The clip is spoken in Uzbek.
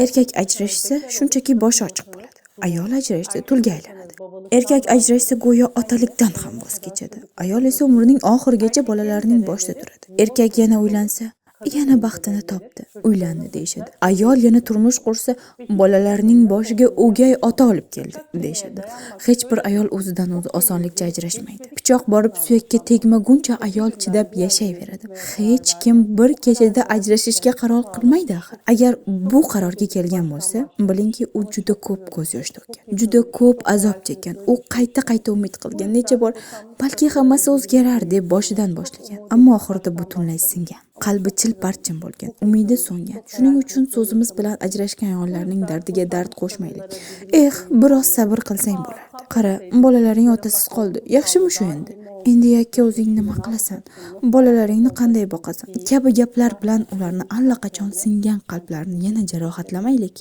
Erkak ajrashsa shunchaki boshi ochiq bo'ladi. Ayol ajrashsa tulga aylanadi. Erkak ajrashsa go'yo otalikdan ham voz kechadi. Ayol esa umrining oxirigacha bolalarining boshida turadi. Erkak yana uylansa, yana baxtini topdi, uylandi deyishadi. Ayol yana turmush qursa, bolalarining boshiga o'gay ota olib keldi deyishadi. Hech bir ayol o'zidan o'zi osonlikcha ajrashmaydi. Pichoq borib suyakka tegmaguncha ayol chidab yashayveradi. Hech kim bir kechada ajrashishga qaror qilmaydi axir. Agar bu qarorga kelgan bo'lsa, bilingki, u juda ko'p ko'z yosh to'kkan, juda ko'p azob chekkan. U qayta umid qilgan, necha bor balki hammasi o'zgarar deb boshidan boshlagan, ammo oxirida butunlay singan. Qalbi chil-parchin bo'lgan, umidi so'ngan. Shuning uchun so'zimiz bilan ajrashgan ayollarning dardiga dard qo'shmaylik. Biroz sabr qilsang bo'lardi. Qara, bolalaring otasiz qoldi. Yaxshimi shu endi? Endi yakka o'zing nima qilasan? Bolalaringni qanday boqasan? Kabi gaplar bilan ularni allaqachon singan qalblarini yana jarohatlamaylik.